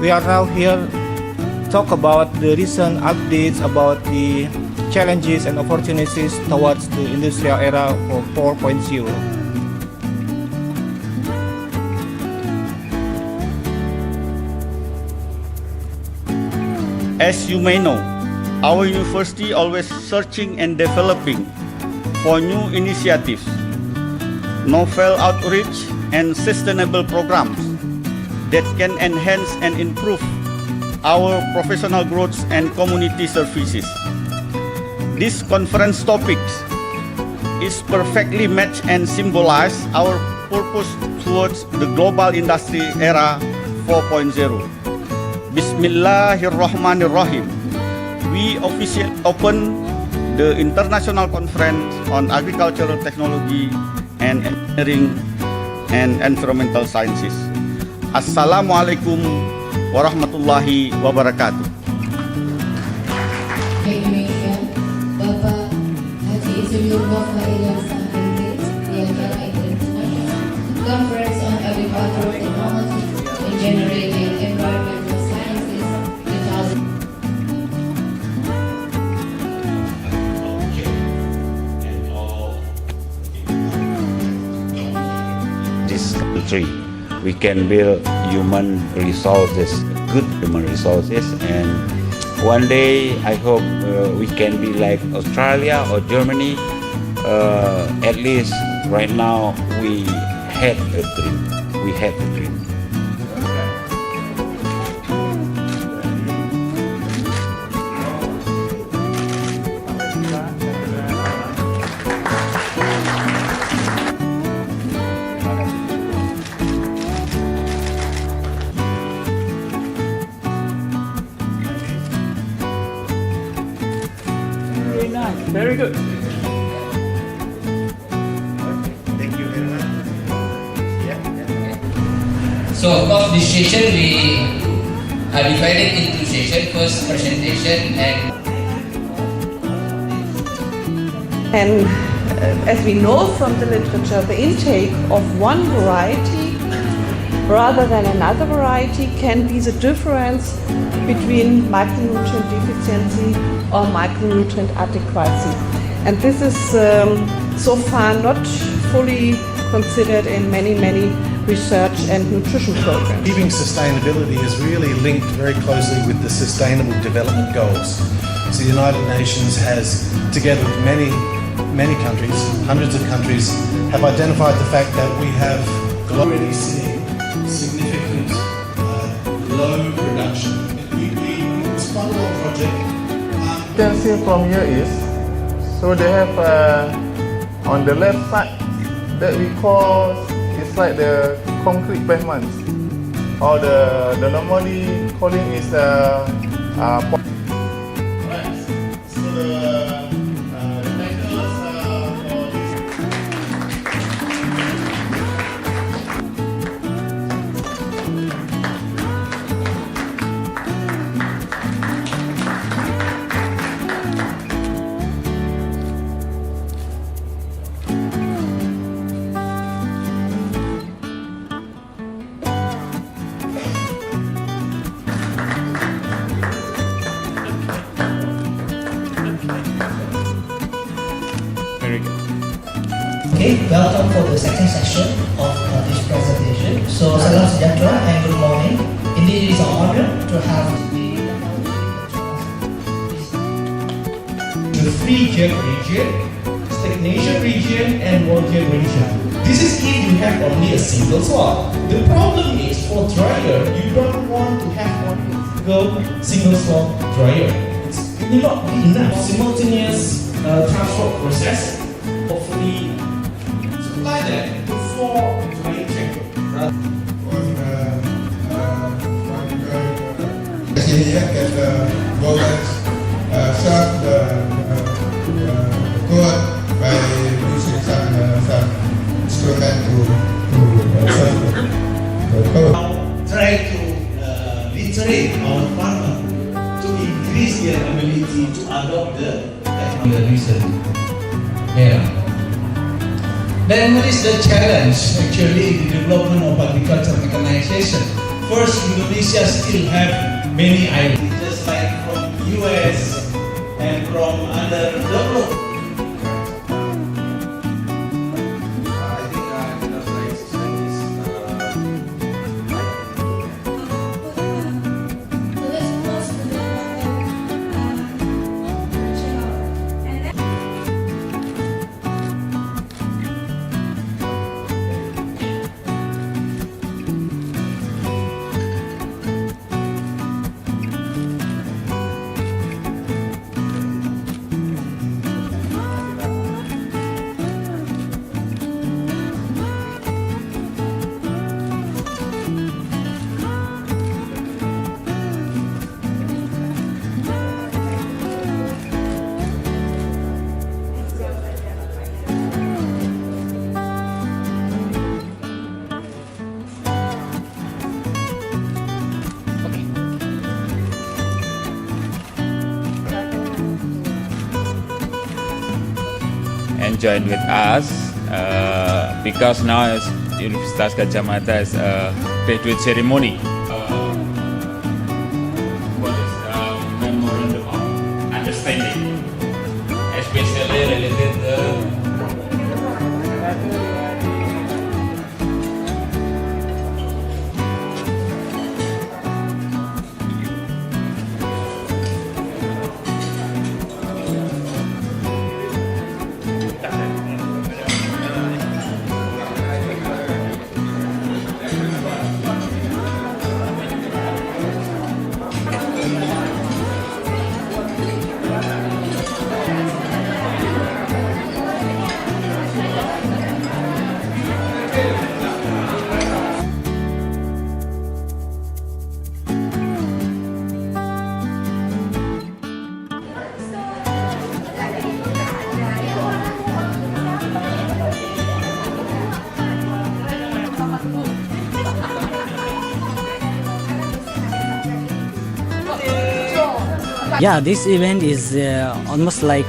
We are now here talk about the recent updates about the challenges and opportunities towards the industrial era for 4.0. As you may know, our university always searching and developing for new initiatives, novel outreach and sustainable programs that can enhance and improve our professional growth and community services. This conference topics is perfectly matched and symbolize our purpose towards the global industry era 4.0. Bismillahirrahmanirrahim. We officially open the International Conference on Agricultural Technology and Engineering and Environmental Sciences. Assalamualaikum warahmatullahi wabarakatuh. Bapak Haji International Conference on Agricultural Technology, Engineering and Environmental Sciences 2000. This country, we can build human resources, good human resources, and one day I hope we can be like Australia or Germany. At least right now we had a dream. We have a dream. Very nice, very good. Thank you very much. So of course this session we are divided into session, first presentation And as we know from the literature, the intake of one variety rather than another variety can be the difference between micronutrient deficiency or micronutrient adequacy. And this is so far not fully considered in many research and nutrition programs. Achieving sustainability is really linked very closely with the Sustainable Development Goals. So the United Nations has, together with many countries, hundreds of countries, have identified the fact that we have already seen significant low production. It's quite a long project. You can see from here is, so they have on the left side that we call, it's like the concrete pavement, or the normally calling is Okay, welcome for the second session of this presentation. So, salam sejahtera and good morning. Indeed, it is an honor to have the free jet region, stagnation region, and warm-jet region. This is if you have only a single slot. The problem is for dryer, you don't want to have only single slot dryer. It will not be enough. Simultaneous transport process, hopefully supply that to 4 drying chambers. Engineer can go and serve the code by using some instrument to serve the code. Try to literate our farmer to increase their ability to adopt the recent era. Then what is the challenge actually in the development of agricultural mechanization? First, Indonesia still have many islands. Just like from US and from other developed. And join with us because now Universitas Syiah Kuala is graduate ceremony. What is memorandum of understanding, especially related to Yeah, this event is almost like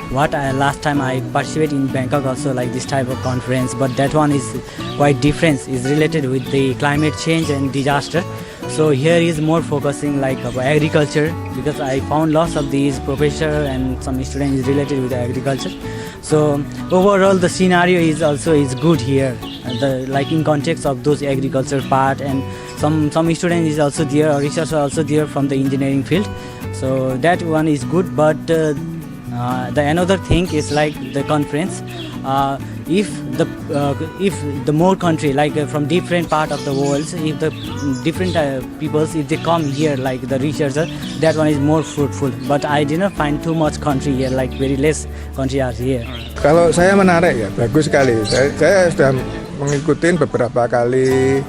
what last time I participated in Bangkok also, like this type of conference, but that one is quite different. It's related with the climate change and disaster. So here is more focusing like about agriculture, because I found lots of these professors and some students is related with agriculture. So overall the scenario is also good here, like in context of those agriculture part, and some students is also there, or researchers are also there from the engineering field. So that one is good, but the another thing is like the conference. If the more country, like from different part of the world, if the different peoples, if they come here, like the researcher, that one is more fruitful. But I did not find too much country here, like very less country are here. Kalau saya menarik ya, bagus sekali. Saya sudah mengikuti beberapa kali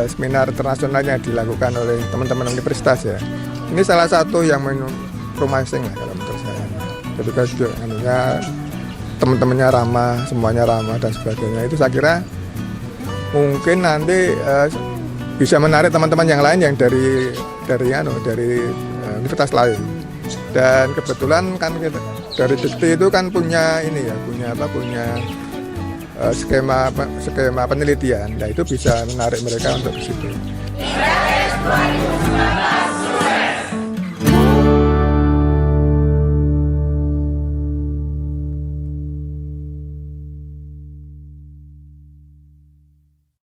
seminar internasional yang dilakukan oleh teman-teman universitas ya. Ini salah satu yang promising lah kalau menurut saya. Ketika teman-temannya ramah, semuanya ramah dan sebagainya. Itu saya kira mungkin nanti bisa menarik teman-teman yang lain yang dari universitas lain. Dan kebetulan kan kita, dari Dikti itu kan punya skema penelitian, nah itu bisa menarik mereka untuk ke situ.